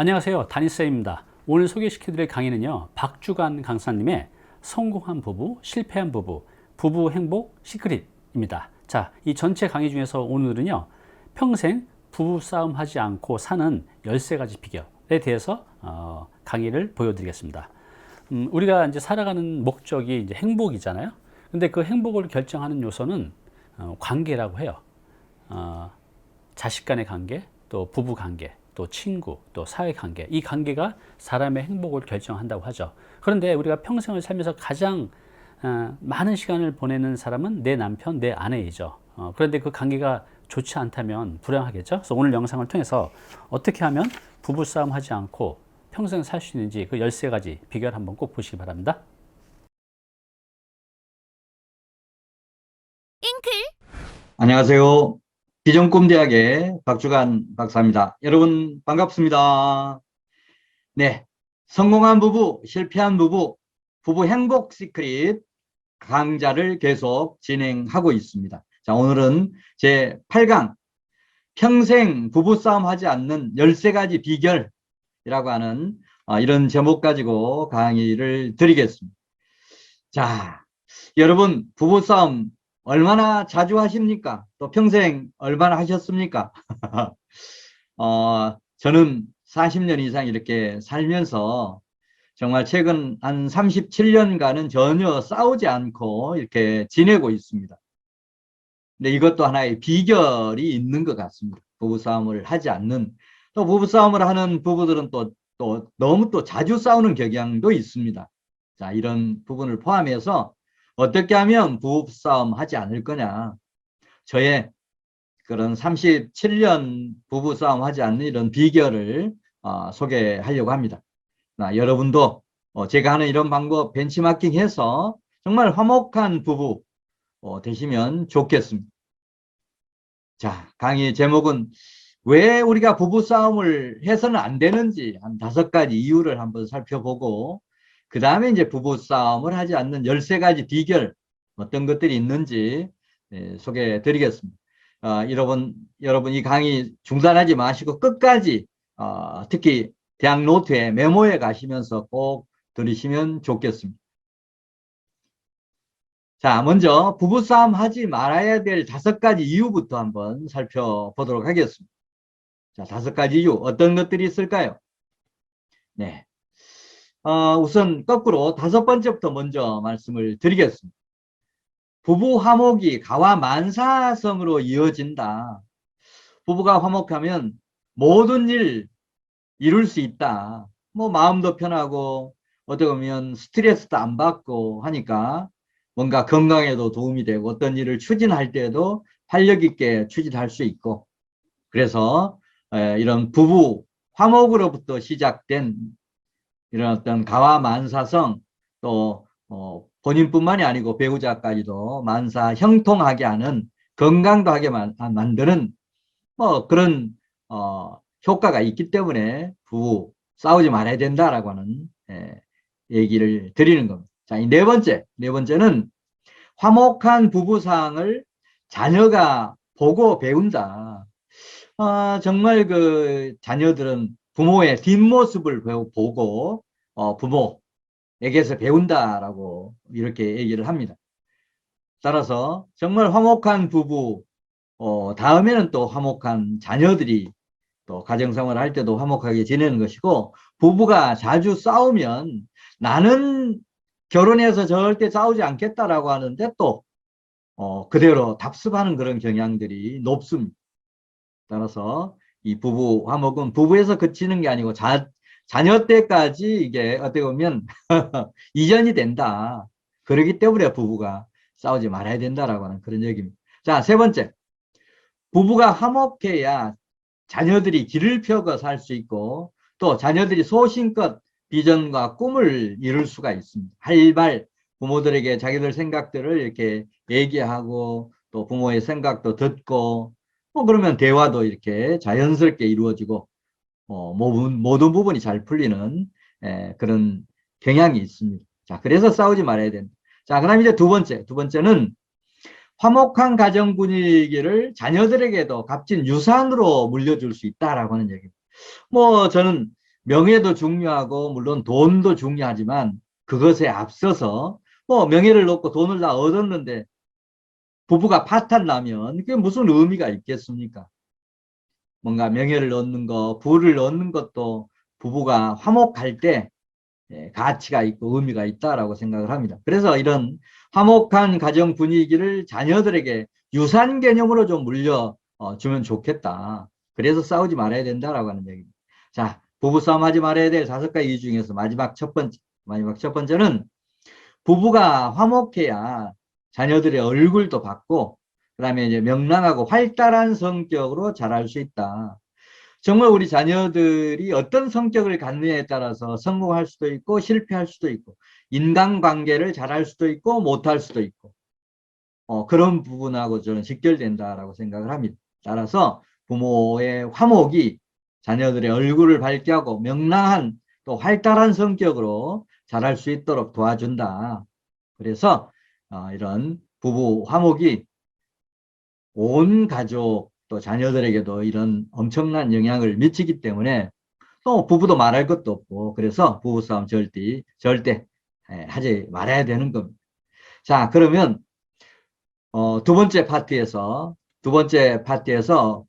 안녕하세요. 다니쌤입니다. 오늘 소개시켜드릴 강의는요, 박주간 강사님의 성공한 부부, 실패한 부부, 부부 행복 시크릿입니다. 자, 이 전체 강의 중에서 오늘은요, 평생 부부싸움 하지 않고 사는 13가지 비결에 대해서 강의를 보여드리겠습니다. 우리가 이제 살아가는 목적이 이제 행복이잖아요. 근데 그 행복을 결정하는 요소는 관계라고 해요. 자식 간의 관계, 또 부부 관계, 또 친구, 또 사회 관계, 이 관계가 사람의 행복을 결정한다고 하죠. 그런데 우리가 평생을 살면서 가장 많은 시간을 보내는 사람은 내 남편, 내 아내이죠. 그런데 그 관계가 좋지 않다면 불행하겠죠. 그래서 오늘 영상을 통해서 어떻게 하면 부부싸움 하지 않고 평생 살 수 있는지 그 13가지 비결 한번 꼭 보시기 바랍니다. 안녕하세요. 비전꿈대학의 박주간 박사입니다. 여러분 반갑습니다. 네, 성공한 부부, 실패한 부부, 부부 행복 시크릿 강좌를 계속 진행하고 있습니다. 자, 오늘은 제 8강 평생 부부싸움 하지 않는 13가지 비결이라고 하는 이런 제목 가지고 강의를 드리겠습니다. 자, 여러분 부부싸움 얼마나 자주 하십니까? 또 평생 얼마나 하셨습니까? 저는 40년 이상 이렇게 살면서 정말 최근 한 37년간은 전혀 싸우지 않고 이렇게 지내고 있습니다. 근데 이것도 하나의 비결이 있는 것 같습니다. 부부싸움을 하지 않는, 또 부부싸움을 하는 부부들은 또 너무 또 자주 싸우는 경향도 있습니다. 자, 이런 부분을 포함해서 어떻게 하면 부부싸움 하지 않을 거냐. 저의 그런 37년 부부싸움 하지 않는 이런 비결을 소개하려고 합니다. 여러분도 제가 하는 이런 방법 벤치마킹 해서 정말 화목한 부부 되시면 좋겠습니다. 자, 강의 제목은 왜 우리가 부부싸움을 해서는 안 되는지 한 5가지 이유를 한번 살펴보고, 그 다음에 이제 부부싸움을 하지 않는 13가지 비결 어떤 것들이 있는지 소개해 드리겠습니다. 여러분 이 강의 중단하지 마시고 끝까지 특히 대학 노트에 메모해 가시면서 꼭 들으시면 좋겠습니다. 자, 먼저 부부싸움 하지 말아야 될 5가지 이유부터 한번 살펴보도록 하겠습니다. 자, 5가지 이유 어떤 것들이 있을까요? 네. 우선 거꾸로 5번째부터 먼저 말씀을 드리겠습니다. 부부 화목이 가와만사성으로 이어진다. 부부가 화목하면 모든 일 이룰 수 있다. 뭐 마음도 편하고 어떻게 보면 스트레스도 안 받고 하니까 뭔가 건강에도 도움이 되고 어떤 일을 추진할 때도 활력 있게 추진할 수 있고, 그래서 이런 부부 화목으로부터 시작된 이런 어떤 가와만사성, 또 본인뿐만이 아니고 배우자까지도 만사 형통하게 하는, 건강도 하게 만드는 뭐 그런 효과가 있기 때문에 부부 싸우지 말아야 된다라고 하는 얘기를 드리는 겁니다. 자, 이 네 번째는 화목한 부부상을 자녀가 보고 배운다. 정말 그 자녀들은 부모의 뒷모습을 보고 부모에게서 배운다라고 이렇게 얘기를 합니다. 따라서 정말 화목한 부부, 다음에는 또 화목한 자녀들이 또 가정생활을 할 때도 화목하게 지내는 것이고, 부부가 자주 싸우면 나는 결혼해서 절대 싸우지 않겠다라고 하는데 또 그대로 답습하는 그런 경향들이 높습니다. 따라서 이 부부 화목은 부부에서 그치는 게 아니고 자녀 때까지 이게 어떻게 보면 이전이 된다. 그렇기 때문에 부부가 싸우지 말아야 된다라고 하는 그런 얘기입니다. 자, 세 번째. 부부가 화목해야 자녀들이 길을 펴고 살 수 있고, 또 자녀들이 소신껏 비전과 꿈을 이룰 수가 있습니다. 활발 부모들에게 자기들 생각들을 이렇게 얘기하고, 또 부모의 생각도 듣고, 뭐 그러면 대화도 이렇게 자연스럽게 이루어지고, 모든 부분이 잘 풀리는 그런 경향이 있습니다. 자, 그래서 싸우지 말아야 된다. 자, 그다음 이제 두 번째는 화목한 가정 분위기를 자녀들에게도 값진 유산으로 물려줄 수 있다라고 하는 얘기입니다. 뭐 저는 명예도 중요하고 물론 돈도 중요하지만 그것에 앞서서 뭐 명예를 얻고 돈을 다 얻었는데 부부가 파탄 나면 그게 무슨 의미가 있겠습니까? 뭔가 명예를 얻는 거, 부를 얻는 것도 부부가 화목할 때 가치가 있고 의미가 있다라고 생각을 합니다. 그래서 이런 화목한 가정 분위기를 자녀들에게 유산 개념으로 좀 물려주면 좋겠다. 그래서 싸우지 말아야 된다라고 하는 얘기입니다. 자, 부부싸움 하지 말아야 될 5가지 이유 중에서 마지막 첫 번째는 부부가 화목해야 자녀들의 얼굴도 받고 그다음에 이제 명랑하고 활달한 성격으로 자랄 수 있다. 정말 우리 자녀들이 어떤 성격을 갖느냐에 따라서 성공할 수도 있고 실패할 수도 있고 인간관계를 잘할 수도 있고 못할 수도 있고 그런 부분하고 저는 직결된다라고 생각을 합니다. 따라서 부모의 화목이 자녀들의 얼굴을 밝게 하고 명랑한 또 활달한 성격으로 자랄 수 있도록 도와준다. 그래서 이런 부부 화목이 온 가족 또 자녀들에게도 이런 엄청난 영향을 미치기 때문에 또 부부도 말할 것도 없고 그래서 부부싸움 절대 하지 말아야 되는 겁니다. 자, 그러면 두 번째 파트에서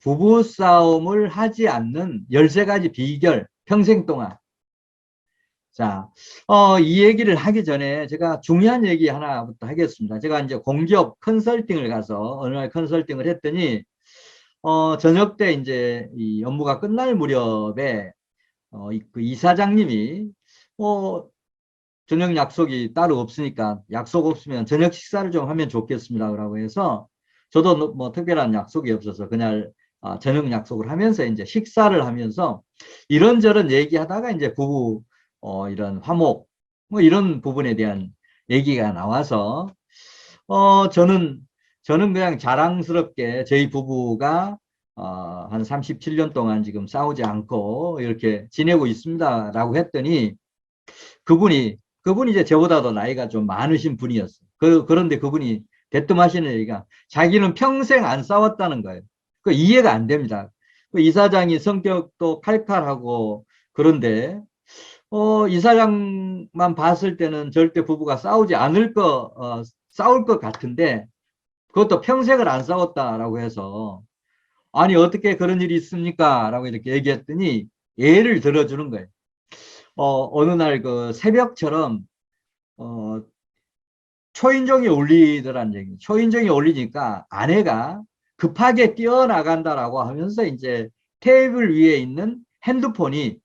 부부싸움을 하지 않는 13가지 비결 평생 동안. 자, 이 얘기를 하기 전에 제가 중요한 얘기 하나부터 하겠습니다. 제가 이제 공기업 컨설팅을 가서 어느 날 컨설팅을 했더니 저녁 때 이제 이 업무가 끝날 무렵에 그 이사장님이 저녁 약속이 따로 없으니까 약속 없으면 저녁 식사를 좀 하면 좋겠습니다라고 해서 저도 뭐 특별한 약속이 없어서 그날 저녁 약속을 하면서 이제 식사를 하면서 이런저런 얘기하다가 이제 부부 이런 화목 뭐 이런 부분에 대한 얘기가 나와서 저는 그냥 자랑스럽게 저희 부부가 한 37년 동안 지금 싸우지 않고 이렇게 지내고 있습니다라고 했더니 그분이 이제 저보다도 나이가 좀 많으신 분이었어요. 그런데 그분이 대뜸하시는 얘기가 자기는 평생 안 싸웠다는 거예요. 그 이해가 안 됩니다. 그 이사장이 성격도 칼칼하고 그런데 이사장만 봤을 때는 절대 부부가 싸울 것 같은데 그것도 평생을 안 싸웠다라고 해서 아니 어떻게 그런 일이 있습니까? 라고 이렇게 얘기했더니 예를 들어주는 거예요. 어느 날 그 새벽처럼 어, 초인종이 울리더란 얘기. 초인종이 울리니까 아내가 급하게 뛰어나간다라고 하면서 이제 테이블 위에 있는 핸드폰이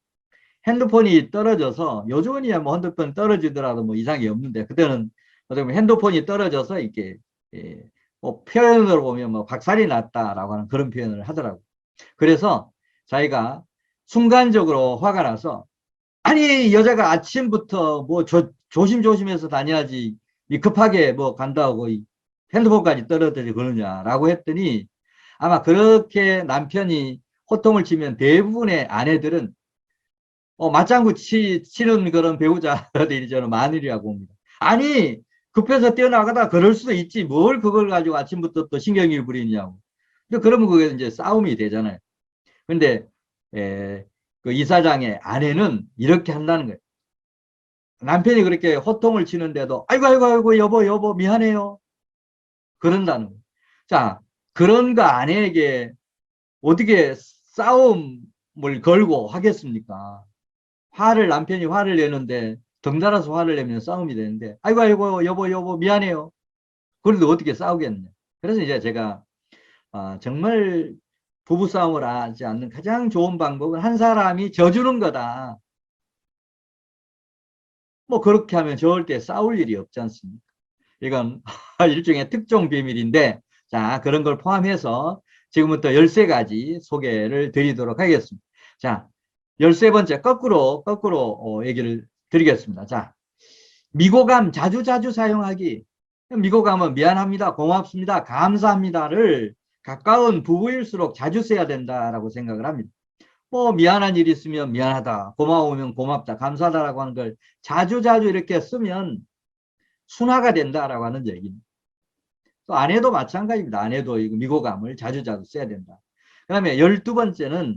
떨어져서 요즘은야 뭐 핸드폰 떨어지더라도 뭐 이상이 없는데 그때는 어떻게 보면 핸드폰이 떨어져서 이렇게 뭐 표현으로 보면 뭐 박살이 났다라고 하는 그런 표현을 하더라고. 그래서 자기가 순간적으로 화가 나서 아니 여자가 아침부터 뭐 조심조심해서 다녀야지 이 급하게 뭐 간다고 이 핸드폰까지 떨어뜨리고 그러냐라고 했더니 아마 그렇게 남편이 호통을 치면 대부분의 아내들은 맞장구 치는 그런 배우자들이 저는 많으리라고 봅니다. 아니 급해서 뛰어나가다 그럴 수도 있지 뭘 그걸 가지고 아침부터 또 신경을 부리냐고. 근데 그러면 그게 이제 싸움이 되잖아요. 근데 그 이사장의 아내는 이렇게 한다는 거예요. 남편이 그렇게 호통을 치는데도 아이고 아이고 아이고 여보 미안해요. 그런다는 거예요. 자, 그런 거 아내에게 어떻게 싸움을 걸고 하겠습니까? 남편이 화를 내는데 덩달아서 화를 내면 싸움이 되는데 아이고 아이고 여보 미안해요. 그런데 어떻게 싸우겠냐. 그래서 이제 제가 정말 부부싸움을 하지 않는 가장 좋은 방법은 한 사람이 져주는 거다. 뭐 그렇게 하면 절대 싸울 일이 없지 않습니까? 이건 일종의 특종 비밀인데 자 그런 걸 포함해서 지금부터 13가지 소개를 드리도록 하겠습니다. 자 13번째 거꾸로 얘기를 드리겠습니다. 자 미고감 자주 사용하기. 미고감은 미안합니다, 고맙습니다, 감사합니다를 가까운 부부일수록 자주 써야 된다라고 생각을 합니다. 뭐 미안한 일이 있으면 미안하다, 고마우면 고맙다, 감사하다라고 하는 걸 자주 이렇게 쓰면 순화가 된다라고 하는 얘기입니다. 또 아내도 마찬가지입니다. 아내도 미고감을 자주 써야 된다. 그 다음에 12번째는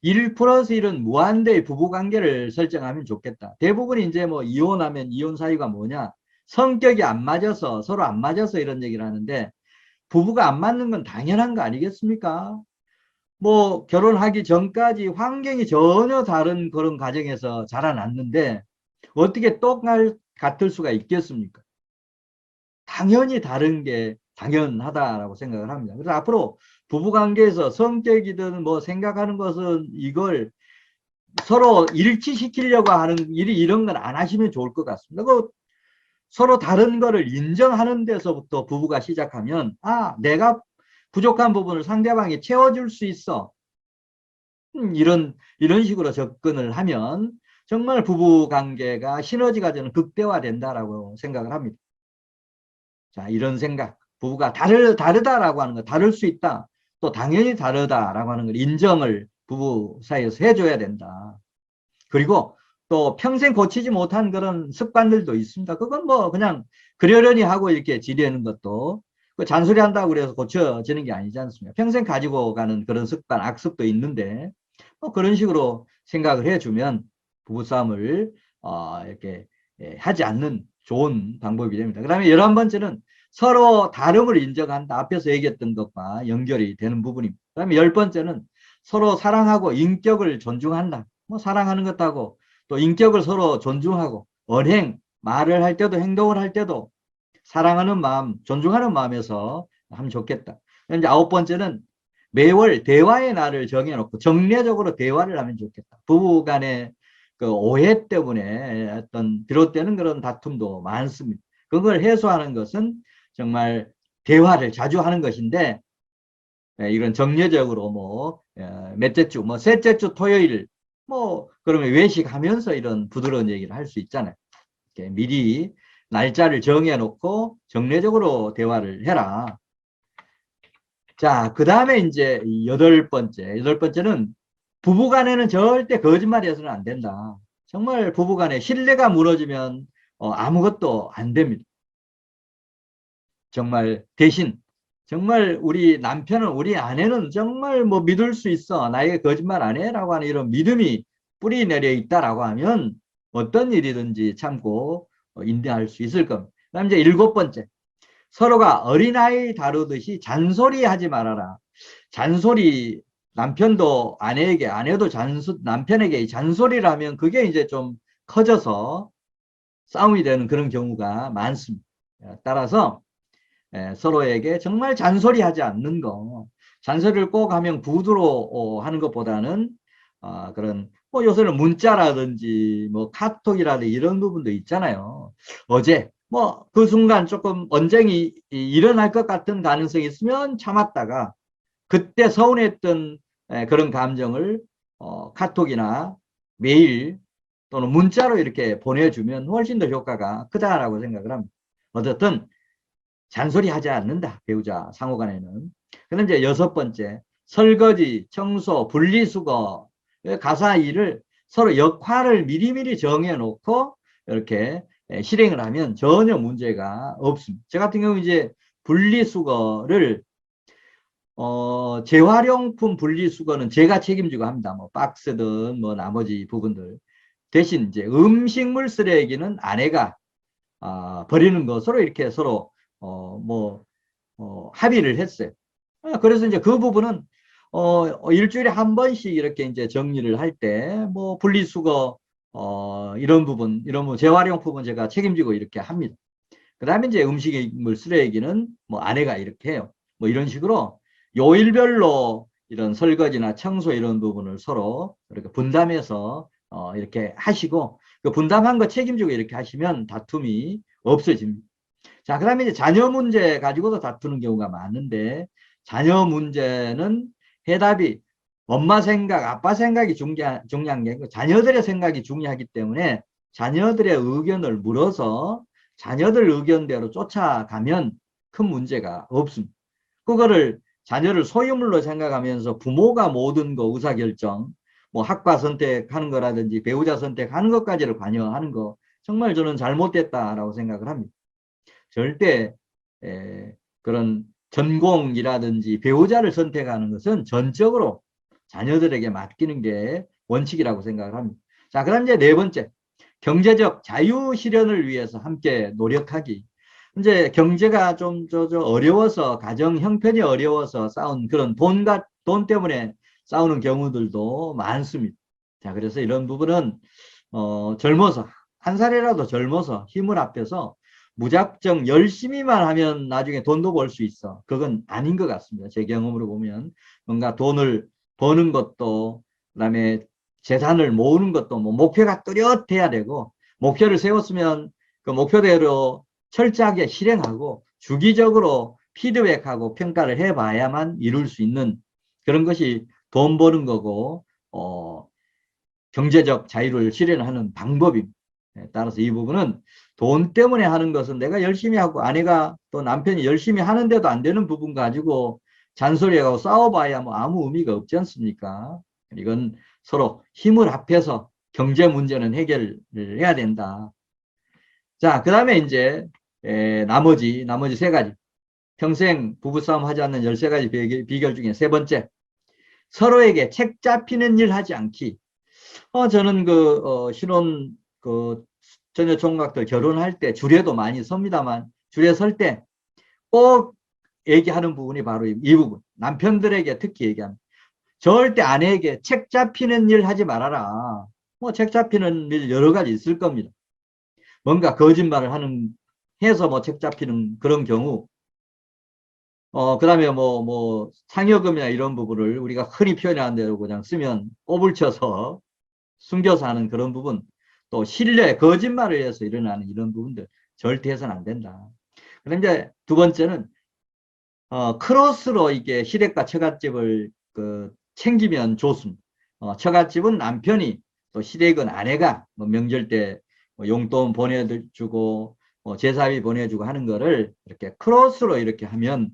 1 플러스 1은 무한대의 부부관계를 설정하면 좋겠다. 대부분이 이제 뭐 이혼하면 이혼 사유가 뭐냐? 성격이 안 맞아서, 서로 안 맞아서 이런 얘기를 하는데, 부부가 안 맞는 건 당연한 거 아니겠습니까? 뭐 결혼하기 전까지 환경이 전혀 다른 그런 가정에서 자라났는데 어떻게 똑같을 수가 있겠습니까? 당연히 다른 게 당연하다라고 생각을 합니다. 그래서 앞으로 부부관계에서 성격이든 뭐 생각하는 것은 이걸 서로 일치시키려고 하는 일이 이런 건 안 하시면 좋을 것 같습니다. 그 서로 다른 거를 인정하는 데서부터 부부가 시작하면, 아, 내가 부족한 부분을 상대방이 채워줄 수 있어. 이런 식으로 접근을 하면 정말 부부 관계가 시너지가 저는 극대화된다라고 생각을 합니다. 자, 이런 생각. 부부가 다르다라고 하는 거, 다를 수 있다. 또 당연히 다르다라고 하는 걸 인정을 부부 사이에서 해줘야 된다. 그리고 또 평생 고치지 못한 그런 습관들도 있습니다. 그건 뭐 그냥 그러려니 하고 이렇게 지내는 것도 그 잔소리 한다고 그래서 고쳐지는 게 아니지 않습니까? 평생 가지고 가는 그런 습관, 악습도 있는데 뭐 그런 식으로 생각을 해주면 부부싸움을 이렇게 하지 않는 좋은 방법이 됩니다. 그 다음에 11번째는 서로 다름을 인정한다. 앞에서 얘기했던 것과 연결이 되는 부분입니다. 그 다음에 10번째는 서로 사랑하고 인격을 존중한다. 뭐 사랑하는 것하고 또 인격을 서로 존중하고 언행, 말을 할 때도 행동을 할 때도 사랑하는 마음, 존중하는 마음에서 하면 좋겠다. 이제 9번째는 매월 대화의 날을 정해놓고 정례적으로 대화를 하면 좋겠다. 부부 간의 그 오해 때문에 어떤 비롯되는 그런 다툼도 많습니다. 그걸 해소하는 것은 정말 대화를 자주 하는 것인데, 이런 정례적으로 뭐 몇째 주, 뭐 셋째 주 토요일 뭐 그러면 외식하면서 이런 부드러운 얘기를 할 수 있잖아요. 이렇게 미리 날짜를 정해놓고 정례적으로 대화를 해라. 자, 그 다음에 이제 8번째는 부부간에는 절대 거짓말이 해서는 안 된다. 정말 부부간에 신뢰가 무너지면 아무것도 안 됩니다. 정말 대신 정말 우리 남편은, 우리 아내는 정말 뭐 믿을 수 있어, 나에게 거짓말 안 해라고 하는 이런 믿음이 뿌리 내려 있다라고 하면 어떤 일이든지 참고 인내할 수 있을 겁니다. 그다음 이제 7번째, 서로가 어린아이 다루듯이 잔소리하지 말아라. 잔소리, 남편도 아내에게, 아내도 남편에게 잔소리를 하면 그게 이제 좀 커져서 싸움이 되는 그런 경우가 많습니다. 따라서 서로에게 정말 잔소리하지 않는 거, 잔소리를 꼭 하면 구두로 하는 것보다는 그런 뭐 요새는 문자라든지 뭐 카톡이라든지 이런 부분도 있잖아요. 어제 뭐 그 순간 조금 언쟁이 일어날 것 같은 가능성이 있으면 참았다가 그때 서운했던 그런 감정을 카톡이나 메일 또는 문자로 이렇게 보내주면 훨씬 더 효과가 크다라고 생각을 합니다. 어쨌든 잔소리하지 않는다, 배우자 상호간에는. 그럼 이제 6번째, 설거지, 청소, 분리수거, 가사 일을 서로 역할을 미리미리 정해놓고 이렇게 실행을 하면 전혀 문제가 없습니다. 저 같은 경우 이제 분리수거를 재활용품 분리수거는 제가 책임지고 합니다. 뭐 박스든 뭐 나머지 부분들. 대신 이제 음식물 쓰레기는 아내가 버리는 것으로 이렇게 서로 합의를 했어요. 그래서 이제 그 부분은 일주일에 한 번씩 이렇게 이제 정리를 할 때 뭐 분리수거 이런 부분 재활용품은 제가 책임지고 이렇게 합니다. 그 다음에 이제 음식물 쓰레기는 뭐 아내가 이렇게 해요. 뭐 이런 식으로 요일별로 이런 설거지나 청소 이런 부분을 서로 이렇게 분담해서 이렇게 하시고 그 분담한 거 책임지고 이렇게 하시면 다툼이 없어집니다. 자, 그 다음에 이제 자녀 문제 가지고도 다투는 경우가 많은데, 자녀 문제는 해답이 엄마 생각, 아빠 생각이 중요한 게 아니고 자녀들의 생각이 중요하기 때문에 자녀들의 의견을 물어서 자녀들 의견대로 쫓아가면 큰 문제가 없습니다. 그거를 자녀를 소유물로 생각하면서 부모가 모든 거 의사결정, 뭐 학과 선택하는 거라든지 배우자 선택하는 것까지를 관여하는 거 정말 저는 잘못됐다라고 생각을 합니다. 절대 그런 전공이라든지 배우자를 선택하는 것은 전적으로 자녀들에게 맡기는 게 원칙이라고 생각을 합니다. 자, 그다음 이제 네 번째, 경제적 자유 실현을 위해서 함께 노력하기. 이제 경제가 좀 어려워서, 가정 형편이 어려워서 싸운 그런 돈 때문에 싸우는 경우들도 많습니다. 자, 그래서 이런 부분은 젊어서, 한 살이라도 젊어서 힘을 합해서 무작정 열심히만 하면 나중에 돈도 벌 수 있어. 그건 아닌 것 같습니다. 제 경험으로 보면 뭔가 돈을 버는 것도, 그다음에 재산을 모으는 것도 뭐 목표가 뚜렷해야 되고, 목표를 세웠으면 그 목표대로 철저하게 실행하고 주기적으로 피드백하고 평가를 해봐야만 이룰 수 있는 그런 것이 돈 버는 거고, 경제적 자유를 실현하는 방법입니다. 따라서 이 부분은 돈 때문에 하는 것은, 내가 열심히 하고 아내가 또 남편이 열심히 하는데도 안 되는 부분 가지고 잔소리하고 싸워봐야 뭐 아무 의미가 없지 않습니까? 이건 서로 힘을 합해서 경제 문제는 해결을 해야 된다. 자, 그 다음에 이제 나머지 세 가지, 평생 부부싸움 하지 않는 13가지 비결 중에 세 번째, 서로에게 책 잡히는 일 하지 않기. 저는 신혼 처녀 총각들 결혼할 때 줄에도 많이 섭니다만, 줄에 설 때 꼭 얘기하는 부분이 바로 이 부분. 남편들에게 특히 얘기합니다. 절대 아내에게 책 잡히는 일 하지 말아라. 뭐 책 잡히는 일 여러 가지 있을 겁니다. 뭔가 거짓말을 해서 뭐 책 잡히는 그런 경우, 그 다음에 상여금이나 이런 부분을 우리가 흔히 표현하는 대로 그냥 쓰면 꼬불 쳐서 숨겨서 하는 그런 부분, 또 신뢰, 거짓말을 해서 일어나는 이런 부분들 절대 해서는 안 된다. 그런데 이제 두 번째는, 크로스로 이게 시댁과 처갓집을 챙기면 좋습니다. 처갓집은 남편이, 또 시댁은 아내가 뭐 명절 때 용돈 보내주고 제사비 보내주고 하는 거를 이렇게 크로스로 이렇게 하면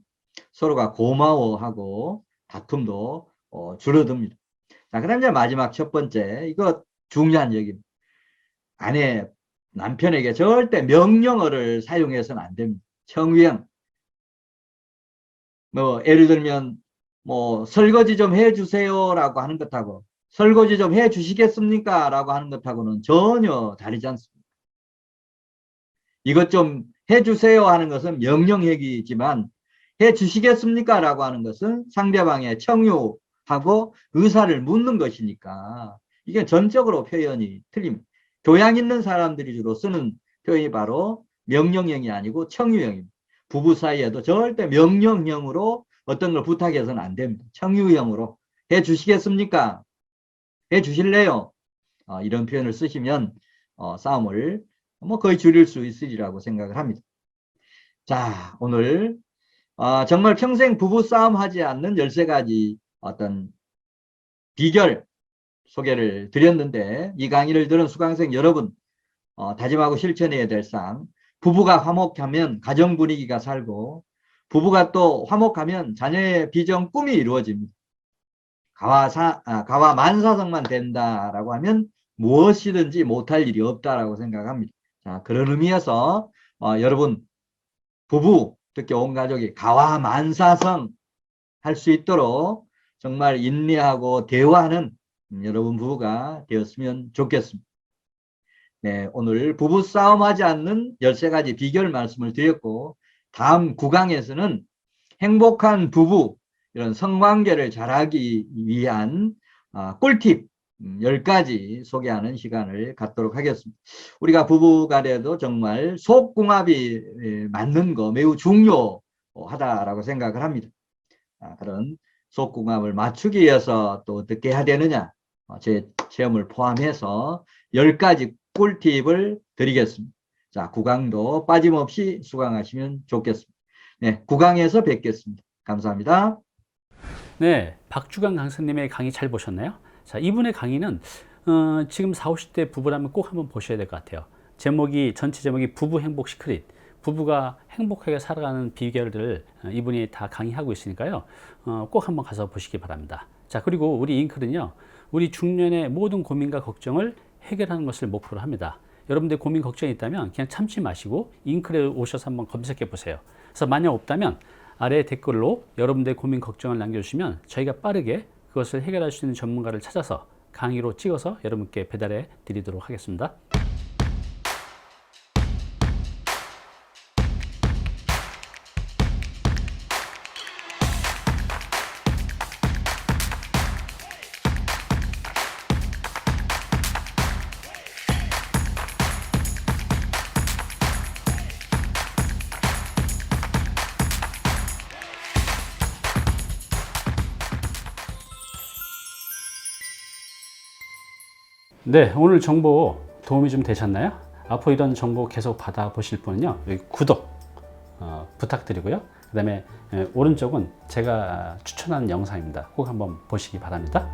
서로가 고마워하고 다툼도 줄어듭니다. 자, 그다음 이제 마지막 첫 번째, 이거 중요한 얘기입니다. 남편에게 절대 명령어를 사용해서는 안 됩니다. 청유형. 예를 들면 설거지 좀 해주세요라고 하는 것하고 설거지 좀 해주시겠습니까? 라고 하는 것하고는 전혀 다르지 않습니다. 이것 좀 해주세요 하는 것은 명령형이지만, 해주시겠습니까? 라고 하는 것은 상대방의 청유하고 의사를 묻는 것이니까 이게 전적으로 표현이 틀립니다. 교양 있는 사람들이 주로 쓰는 표현이 바로 명령형이 아니고 청유형입니다. 부부 사이에도 절대 명령형으로 어떤 걸 부탁해서는 안 됩니다. 청유형으로 해주시겠습니까? 해주실래요? 이런 표현을 쓰시면 싸움을 거의 줄일 수 있으리라고 생각을 합니다. 자, 오늘 정말 평생 부부싸움 하지 않는 13가지 어떤 비결 소개를 드렸는데, 이 강의를 들은 수강생 여러분, 다짐하고 실천해야 될 사항, 부부가 화목하면 가정 분위기가 살고, 부부가 또 화목하면 자녀의 비전 꿈이 이루어집니다. 가와 만사성만 된다라고 하면 무엇이든지 못할 일이 없다라고 생각합니다. 자, 그런 의미에서 여러분 부부, 특히 온 가족이 가와 만사성 할 수 있도록 정말 인내하고 대화하는 여러분 부부가 되었으면 좋겠습니다. 네, 오늘 부부싸움 하지 않는 13가지 비결 말씀을 드렸고, 다음 9강에서는 행복한 부부, 이런 성관계를 잘하기 위한 꿀팁 10가지 소개하는 시간을 갖도록 하겠습니다. 우리가 부부간에도 정말 속궁합이 맞는 거 매우 중요하다라고 생각을 합니다. 그런 속궁합을 맞추기 위해서 또 어떻게 해야 되느냐, 제 체험을 포함해서 10가지 꿀팁을 드리겠습니다. 자, 9강도 빠짐없이 수강하시면 좋겠습니다. 네, 9강에서 뵙겠습니다. 감사합니다. 네, 박주강 강사님의 강의 잘 보셨나요? 자, 이분의 강의는 지금 40, 50대 부부라면 꼭 한번 보셔야 될 것 같아요. 전체 제목이 부부 행복 시크릿. 부부가 행복하게 살아가는 비결들을 이분이 다 강의하고 있으니까요. 꼭 한번 가서 보시기 바랍니다. 자, 그리고 우리 잉클은요, 우리 중년의 모든 고민과 걱정을 해결하는 것을 목표로 합니다. 여러분들 고민 걱정이 있다면 그냥 참지 마시고 잉클에 오셔서 한번 검색해 보세요. 그래서 만약 없다면 아래 댓글로 여러분들의 고민 걱정을 남겨주시면 저희가 빠르게 그것을 해결할 수 있는 전문가를 찾아서 강의로 찍어서 여러분께 배달해 드리도록 하겠습니다. 네, 오늘 정보 도움이 좀 되셨나요? 앞으로 이런 정보 계속 받아보실 분은요, 여기 구독 부탁드리고요. 그 다음에 오른쪽은 제가 추천하는 영상입니다. 꼭 한번 보시기 바랍니다.